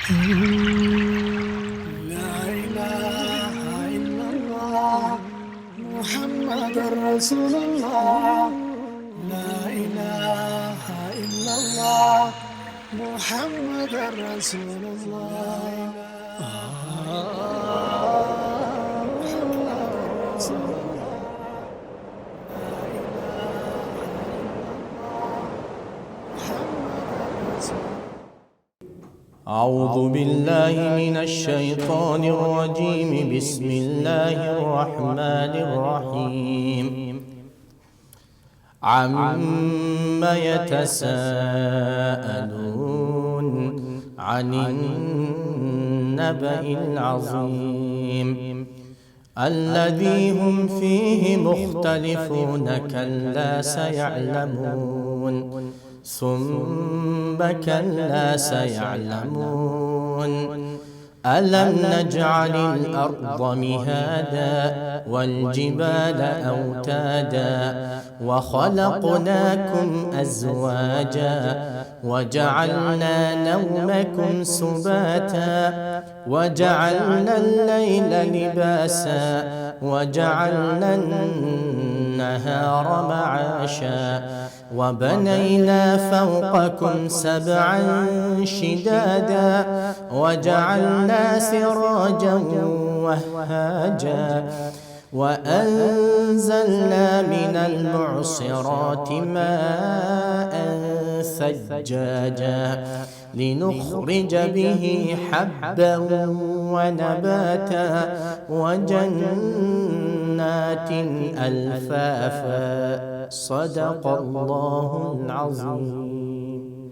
لا إله إلا الله محمد رسول الله. لا إله إلا الله محمد رسول الله. أعوذ بالله من الشيطان الرجيم. بسم الله الرحمن الرحيم. عم يتساءلون عن النبأ العظيم الذي هم فيه مختلفون. كلا سيعلمون ثم كلا سيعلمون. ألم نجعل الأرض مهادا والجبال أوتادا وخلقناكم أزواجا وجعلنا نومكم سباتا وجعلنا الليل لباسا وجعلنا النهار معاشا وبنينا فوقكم سبعا شدادا وجعلنا سراجا وهاجا وأنزلنا من المعصرات ماء ثجاجا لنخرج به حبا ونباتا وجنات ألفافا. صدق الله العظيم.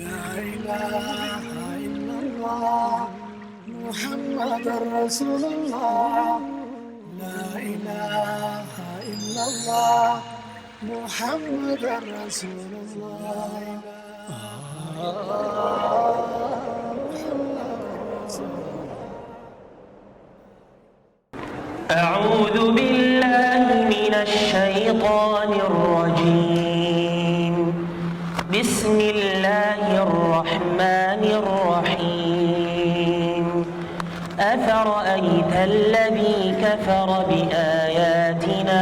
لا إله إلا الله محمد رسول الله. لا إله إلا الله محمد رسول الله. أعوذ بالله من الشيطان الرجيم. بسم الله الرحمن الرحيم. أفرأيت الذي كفر بآياتنا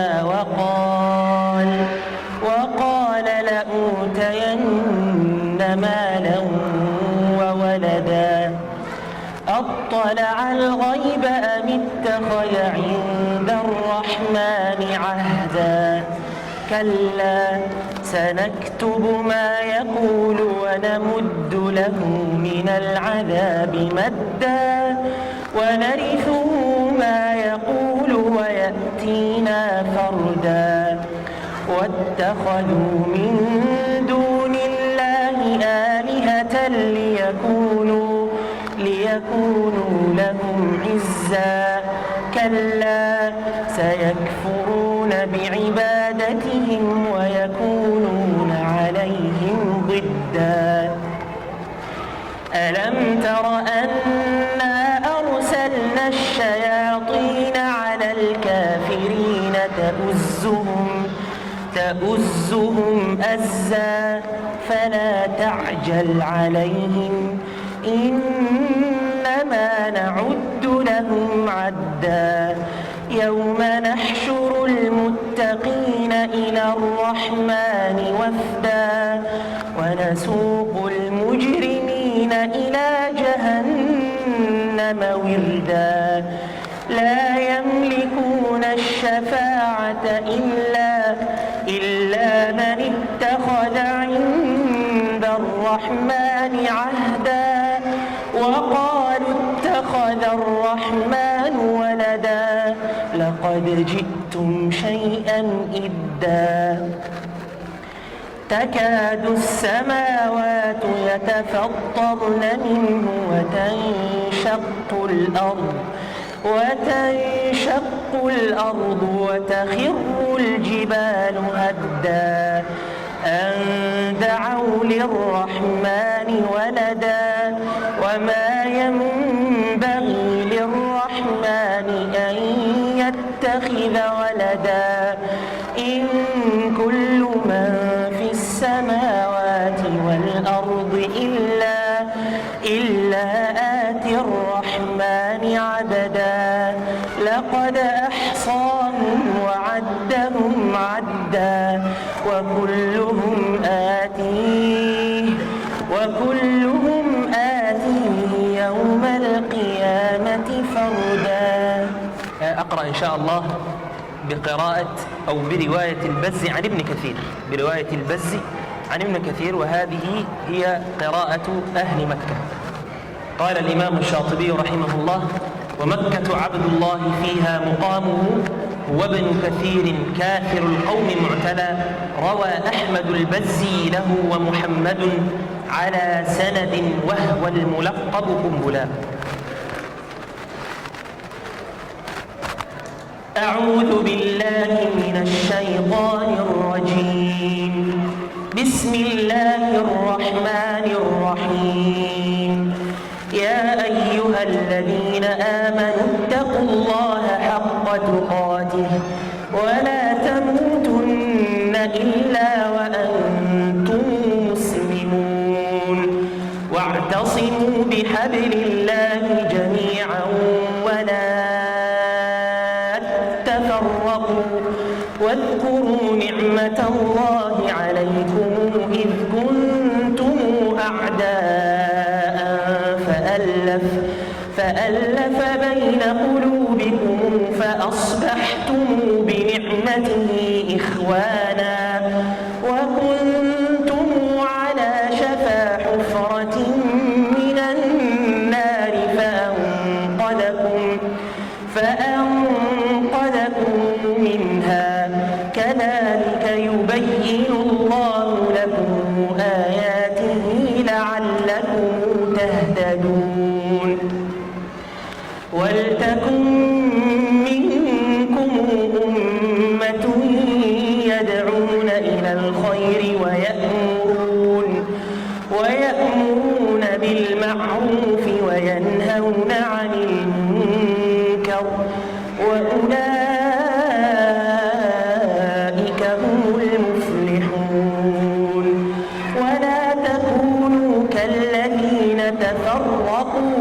وقال لأوتين مالا وولدا أطلع الغيب أم اتخذ عند الرحمن عهدا. كلا سنكتب ما يقول ونمد له من العذاب مدا ونرثه ما يقول ويأتينا فردا. واتخذوا من دون الله آلهة ليكونوا لهم عزا. كلا سيكفرون بعبادتهم ويكونون عليهم ضدا. ألم تر أنا أرسلنا الشياطين على الكافرين تؤزهم أزا فلا تعجل عليهم إنما نعد لهم عدا. يوم نحشر المتقين إلى الرحمن وفدا ونسوق المجرمين إلى جهنم وردا. لا يملكون الشفاعة إلا من اتخذ عند الرحمن عهدا وقالوا اتخذ الرحمن ولدا. لقد جئتم شيئا إدا. تكاد السماوات يتفطرن منه وتنشق الأرض وتخر الجبال هدا أن دعوا للرحمن ولدا. وما ينبغي للرحمن أن يتخذ ولدا. إن كل من في السماوات والأرض إلا وكلهم آتيه يوم القيامة فردا. أقرأ إن شاء الله بقراءة أو برواية البزي عن ابن كثير، برواية البزي عن ابن كثير، وهذه هي قراءة أهل مكة. قال الإمام الشاطبي رحمه الله: ومكة عبد الله فيها مقامه، وابن كثير كافر القوم معتلى، روى أحمد البزي له ومحمد على سند وهو الملقب قنبلا. أعوذ بالله من الشيطان الرجيم. بسم الله الرحمن الرحيم. يا أيها الذين آمنوا اتقوا الله حق تقاته ولا تموتن إلا وأنتم مسلمون، واعتصموا بحبل الله جميعا ولا تفرقوا، واذكروا نعمة الله عليكم إذ كنتم أعداء فألف بين قلوبكم فأصبحتم بنعمته إخوانا، وكنتم على شفا حفرة من النار فأنقذكم منها. كذلك يبين الله لكم آياته لعلكم تهتدون. ولتكن منكم أمة يدعون إلى الخير ويأمرون بالمعروف وينهون عن المنكر، وأولئك هم المفلحون. ولا تكونوا كالذين تفرقوا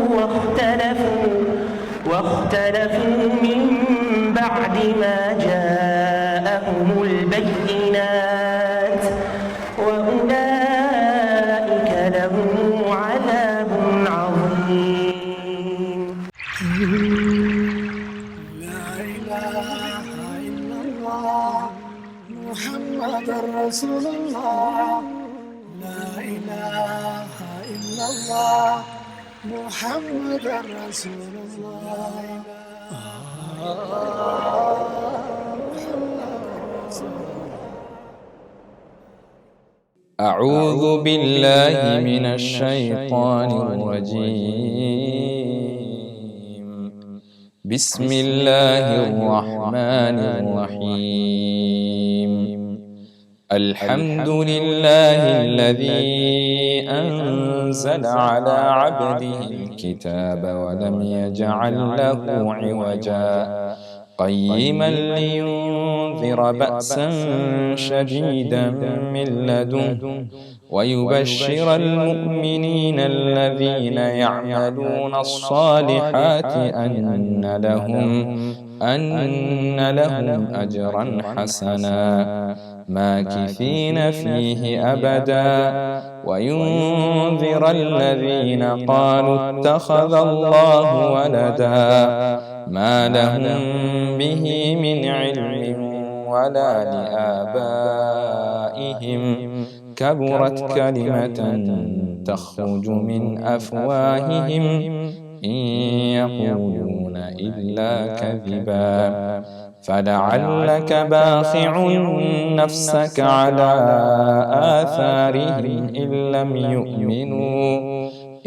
واختلفوا من بعد ما جاءهم البينات، وأولئك لهم عذاب عظيم. لا إله إلا الله محمد رسول الله. لا إله إلا الله محمد رسول الله. أعوذ بالله من الشيطان الرجيم. بسم الله الرحمن الرحيم. الحمد لله الذي أنزل على عبده الكتاب ولم يجعل له عوجا قيما لينذر بأسا شديدا من لدنه ويبشر المؤمنين الذين يعملون الصالحات أن لهم أجرا حسنا ماكثين فيه أبدا وينذر الذين قالوا اتخذ الله ولدا ما لهم به من علم ولا لآبائهم كبرت كلمة تخرج من أفواههم إن يقولون إلا كذبا فلعلك باخع نفسك على آثارهم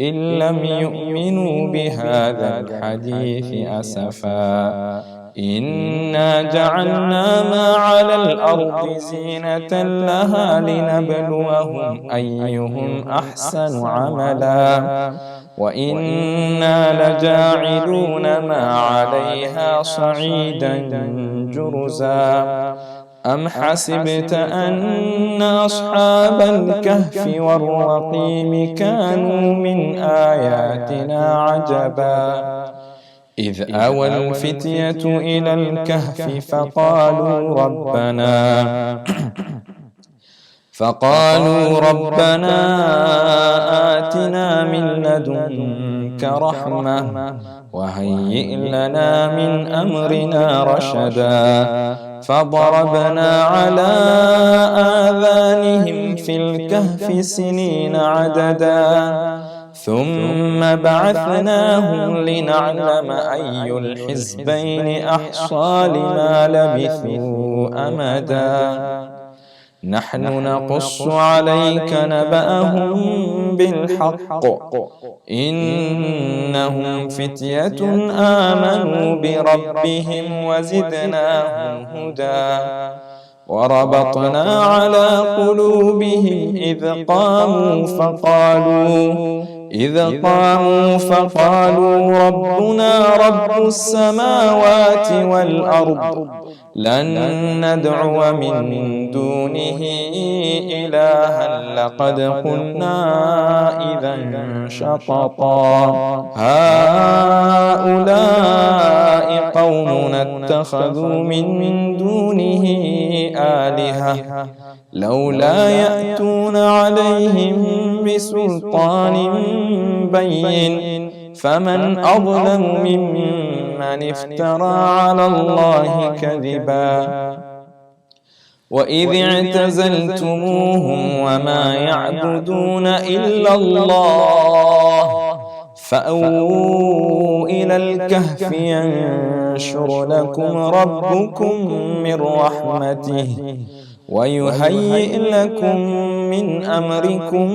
إن لم يؤمنوا بهذا الحديث أسفا إنا جعلنا ما على الأرض زينة لها لنبلوهم أيهم أحسن عملا وإنا لجاعلون ما عليها صعيدا جرزا أم حسبت أن أصحاب الكهف والرقيم كانوا من آياتنا عجبا إذ أوى الفتية إلى الكهف فقالوا ربنا آتنا من لدنك رحمة وهيئ لنا من أمرنا رشدا فضربنا على آذانهم في الكهف سنين عددا ثم بعثناهم لنعلم أي الحزبين أحصى لما لبثوا أمدا نحن نقص عليك نبأهم بالحق إنهم فتية آمنوا بربهم وزدناهم هدى وربطنا على قلوبهم إذ قاموا فقالوا ربنا رب السماوات والأرض لن ندعو من دونه إلها لقد قلنا إذا شططا هؤلاء قومنا اتخذوا من دونه آلهة لولا يأتون عليهم بسلطان بين فمن أظلم ممن افترى على الله كذبا وإذ اعتزلتموهم وما يعبدون إلا الله فأووا إلى الكهف ينشر لكم ربكم من رحمته ويهيئ لكم من أمركم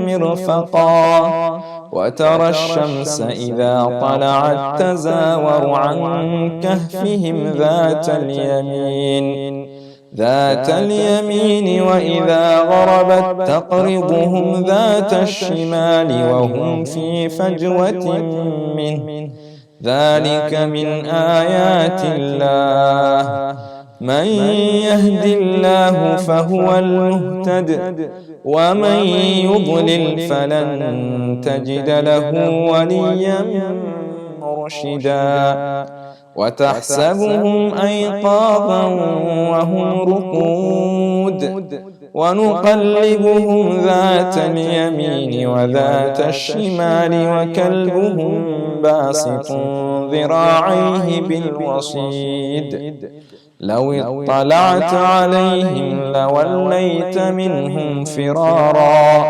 مرفقا وترى الشمس إذا طلعت تزاور عن كهفهم ذات اليمين وإذا غربت تقرضهم ذات الشمال وهم في فجوة منه ذلك من آيات الله من يهد الله فهو المهتد ومن يضلل فلن تجد له وليا مرشدا وتحسبهم أيقاظا وهم رقود ونقلبهم ذات اليمين وذات الشمال وكلبهم باسط ذراعيه بالوصيد لو اطلعت عليهم لوليت منهم فرارا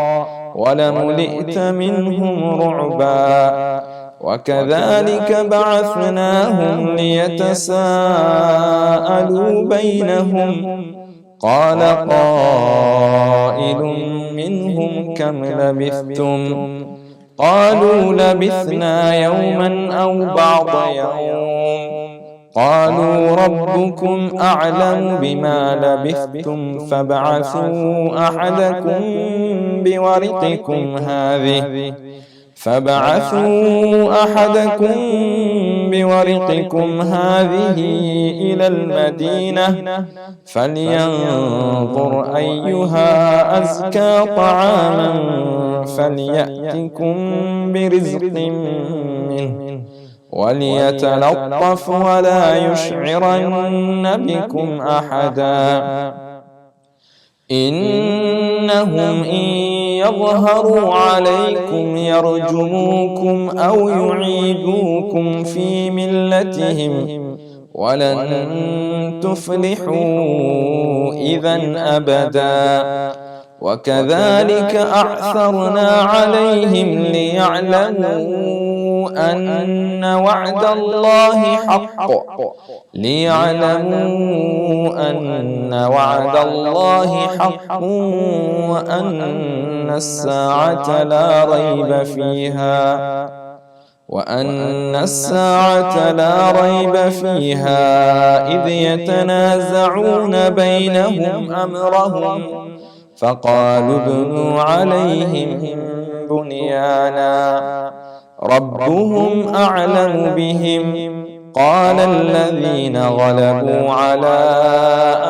ولملئت منهم رعبا وكذلك بعثناهم ليتساءلوا بينهم قال قائل منهم كم لبثتم قالوا لبثنا يوما أو بعض يوم قالوا ربكم أعلم بما لبثتم فابعثوا أحدكم بورقكم هذه إلى المدينة فلينظر أيها أزكى طعاما فليأتكم برزق منه وليتلطف ولا يشعرن بكم أحدا إنهم إن يظهروا عليكم يرجموكم أو يعيدوكم في ملتهم ولن تفلحوا إذا أبدا وكذلك أعثرنا عليهم ليعلموا أن وعد الله حق وأن الساعة لا ريب فيها إذ يتنازعون بينهم أمرهم فقالوا ابنوا عليهم بنيانا ربهم أعلم بهم قال الذين غلبوا على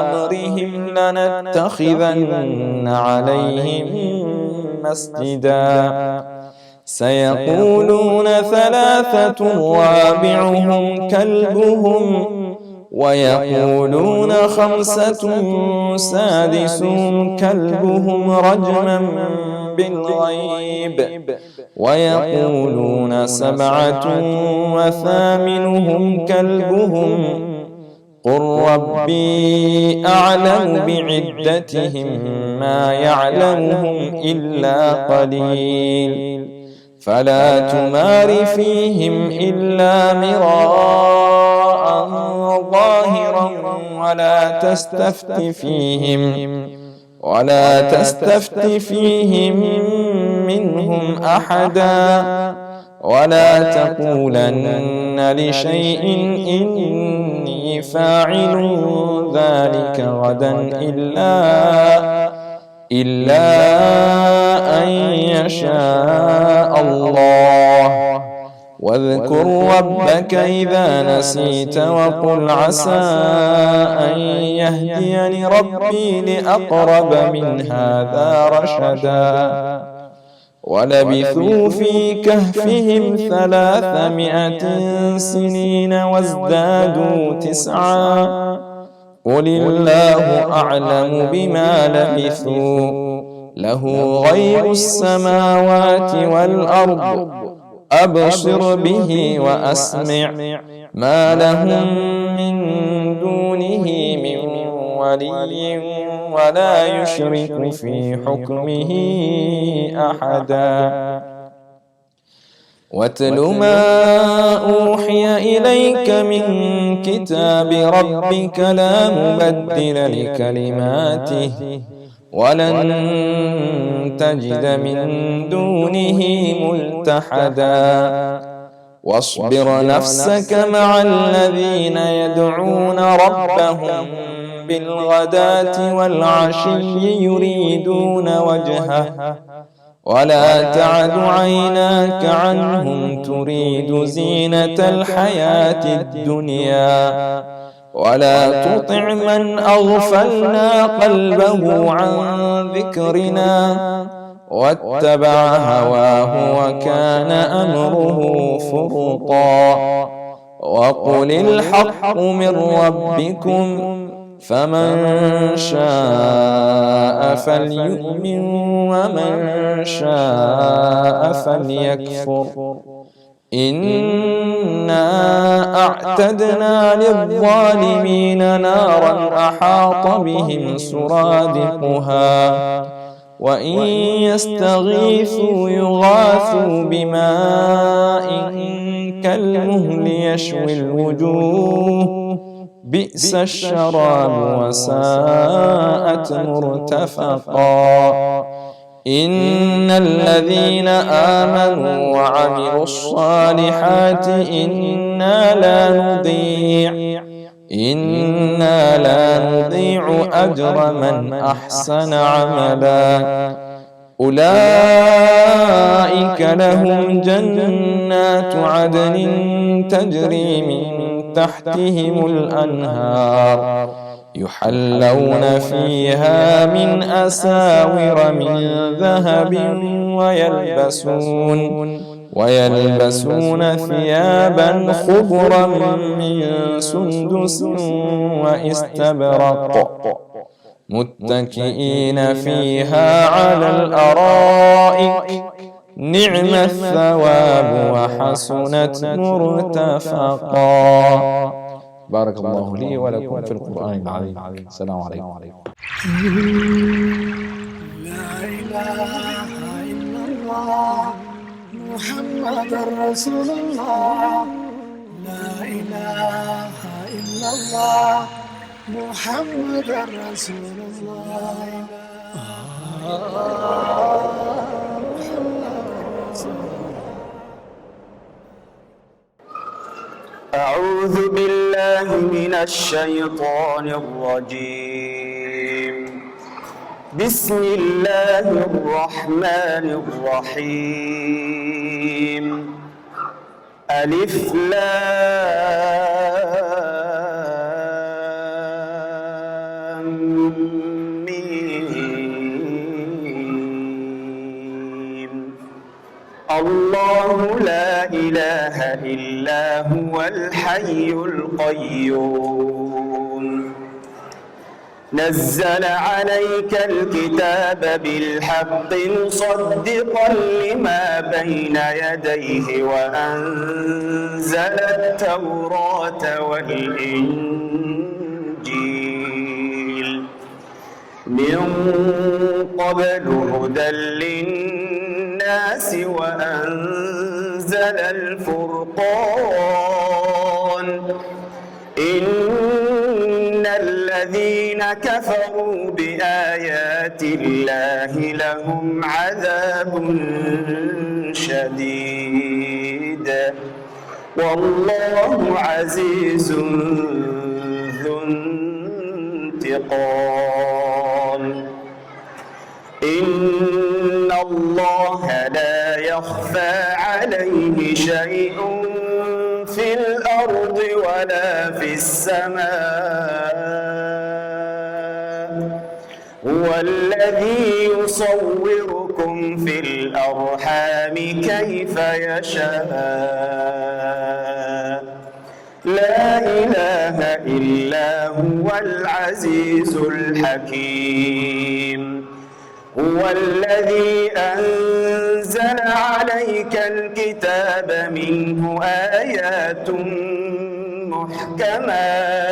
أمرهم لنتخذن عليهم مسجدا سيقولون ثلاثة رابعهم كلبهم ويقولون خمسة سادسهم كلبهم رجما بالغيب ويقولون سبعة وثامنهم كلبهم قل ربي أعلم بعدتهم ما يعلمهم إلا قليل فلا تمار فيهم إلا مراء ظاهرا ولا تستفت فيهم منهم أحدا ولا تقولن لشيء إني فاعل ذلك غدا إلا أن يشاء الله واذكر ربك إذا نسيت وقل عسى أن يهديني ربي لأقرب من هذا رشدا ولبثوا في كهفهم 300 سنين وازدادوا 9 قل الله أعلم بما لبثوا له غيب السماوات والأرض أبصر به وأسمع ما لهم من دونه من ولي ولا يشرك في حكمه أحدا واتل ما أوحي إليك من كتاب ربك لا مبدل لكلماته ولن تجد من دونه ملتحدا واصبر نفسك مع الذين يدعون ربهم بالغداة والعشي يريدون وجهه ولا تعد عيناك عنهم تريد زينة الحياة الدنيا ولا تطع من أغفلنا قلبه عن ذكرنا واتبع هواه وكان أمره فرطا وقل الحق من ربكم فمن شاء فليؤمن ومن شاء فليكفر إنا أعتدنا للظالمين نارا أحاط بهم سرادقها وإن يستغيثوا يغاثوا بماء كالمهل يشوي الوجوه بئس الشراب وساءت مرتفقا إن الذين آمنوا وعملوا الصالحات إنا لا نضيع أجر من أحسن عملا أولئك لهم جنات عدن تجري من تحتهم الأنهار يحلون فيها من أساور من ذهب ويلبسون ثيابا خضرا من سندس واستبرق متكئين فيها على الأرائك نعم الثواب وحسنت مرتفقا. بارك الله لي ولكم في القرآن العظيم. السلام عليكم. لا إله إلا الله محمد رسول الله. لا إله إلا الله محمد رسول الله. أعوذ بالله من الشيطان الرجيم. بسم الله الرحمن الرحيم. ألف لام ميم. الله لا إله إلا هو الحي القيوم نزل عليك الكتاب بالحق مصدقا لما بين يديه وأنزل التوراة والإنجيل من قبل هدى للناس وأنزل الفرقان إن الذين كفروا بآيات الله لهم عذاب شديد والله عزيز ذو انتقام إن الله لا يخفى عليه شيء في الأرض ولا في السماء هو الذي يصوركم في الأرحام كيف يشاء لا إله إلا هو العزيز الحكيم هو الذي أنزل عليك الكتاب منه آيات محكمات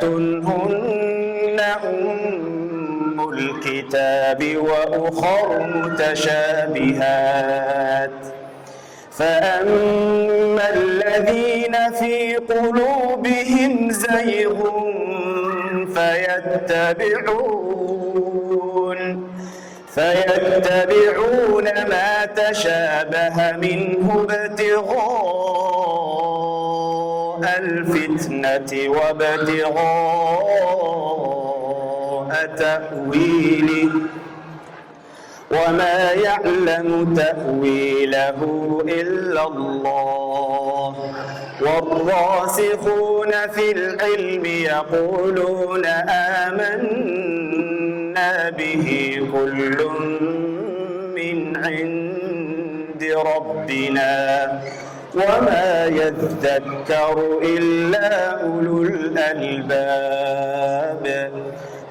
هن أم الكتاب وأخر متشابهات فأما الذين في قلوبهم زيغ فيتبعون ما تشابه منه ابتغاء الفتنة وابتغاء تأويله وما يعلم تأويله إلا الله والراسخون في العلم يقولون آمنا به كل من عند ربنا وما يذكر إلا أولو الألباب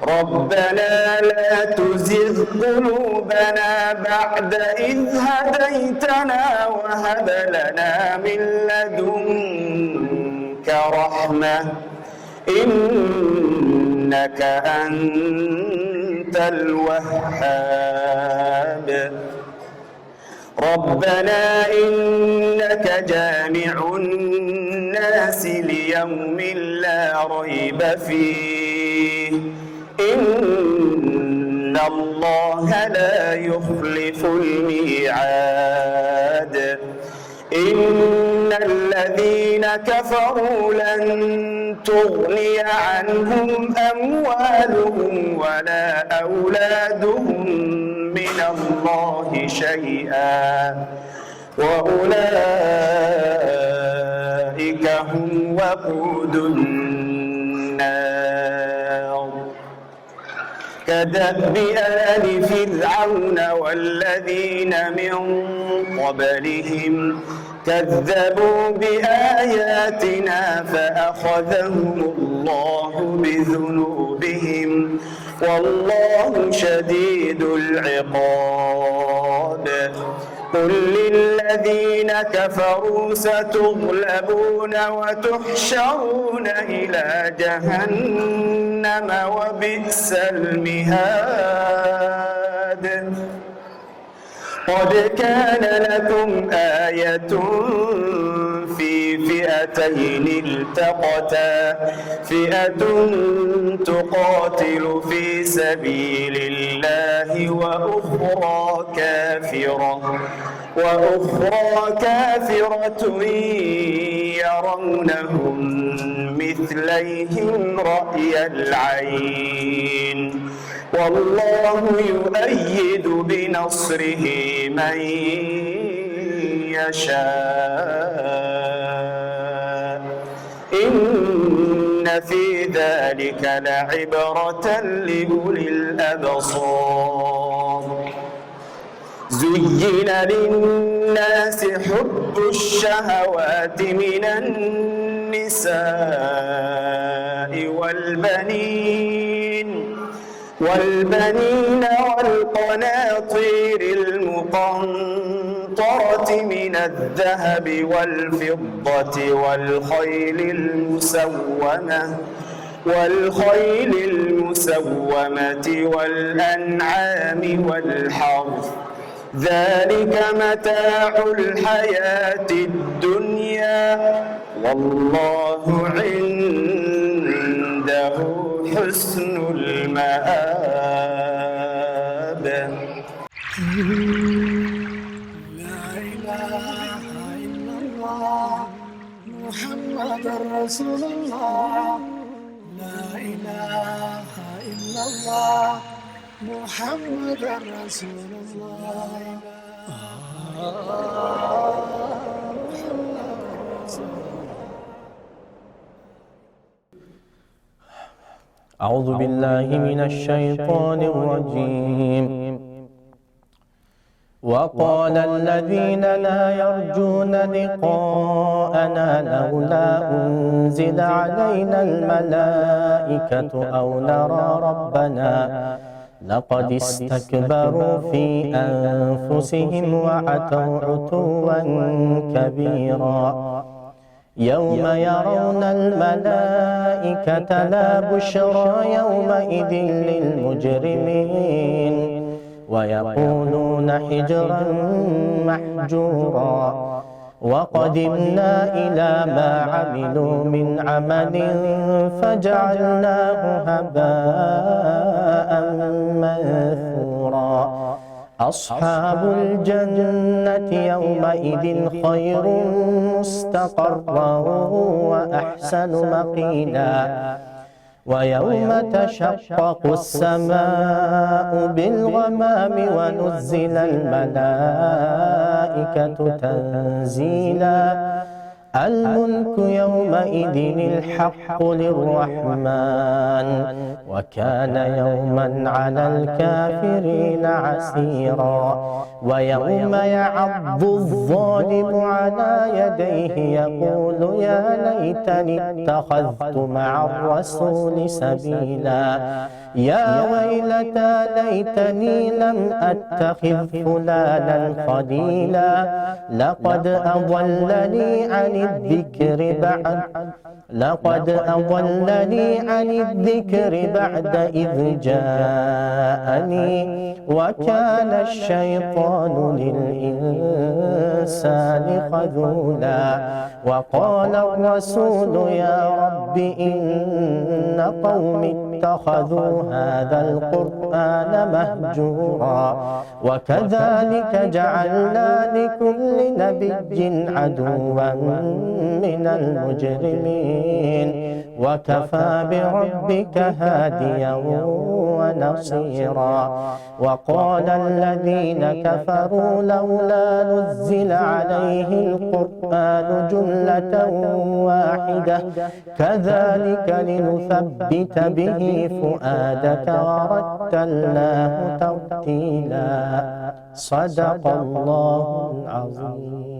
ربنا لا تزغ قلوبنا بعد إذ هديتنا وهب لنا من لدنك رحمة إنك أنت الوهاب ربنا إنك جامع الناس ليوم لا ريب فيه إن الله لا يخلف الميعاد إن الذين كفروا لن تغني عنهم أموالهم ولا أولادهم من الله شيئا وأولئك هم وقود النار كدأب آل فرعون والذين من قبلهم كذبوا بآياتنا فأخذهم الله بذنوبهم والله شديد العقاب قل للذين كفروا ستغلبون وتحشرون إلى جهنم وبئس المهاد قد كان لكم آية في فئتين التقتا فئة تقاتل في سبيل الله وأخرى كافرة يرونهم مثليهم رأي العين والله يؤيد بنصره من يشاء إن في ذلك لعبرة لأولي الأبصار زين للناس حب الشهوات من النساء والبنين والقناطير المقنطرة من الذهب والفضة والخيل المسومة والأنعام والحرث ذلك متاع الحياة الدنيا والله عنده حسن المآب. لا إله إلا الله محمد رسول الله. لا إله إلا الله محمد رسول الله. أعوذ بالله من الشيطان الرجيم. وقال الذين لا يرجون لقاءنا لولا أنزل علينا الملائكة أو نرى ربنا لقد استكبروا في أنفسهم وعتوا عتوا كبيرا. يوم يرون الملائكة لا بشرى يومئذ للمجرمين ويقولون حجرا محجورا. وقدمنا إلى ما عملوا من عمل فجعلناه هباء منثورا. أصحاب الجنة يومئذ خير مستقرا وأحسن مقيلا. ويوم تشقق السماء بالغمام ونزل الملائكة تنزيلا. الملك يومئذ الحق للرحمن وكان يوما على الكافرين عسيرا. ويوم يعض الظالم على يديه يقول يا ليتني اتخذت مع الرسول سبيلا. يا ويلتى ليتني لم أتخذ فلانا خليلا لقد أضلني عن الذكر بعد إذ جاءني وكان الشيطان للإنسان خذولا. وقال الرسول يا رب إن قومي اتخذوا هذا القرآن مهجورا. وكذلك جعلنا لكل نبي عدوا من المجرمين وكفى بربك هاديا ونصيرا. وقال الذين كفروا لولا نزل عليه القرآن جملة واحدة كذلك لنثبت به فؤادك ورتلناه ترتيلا. صدق الله العظيم.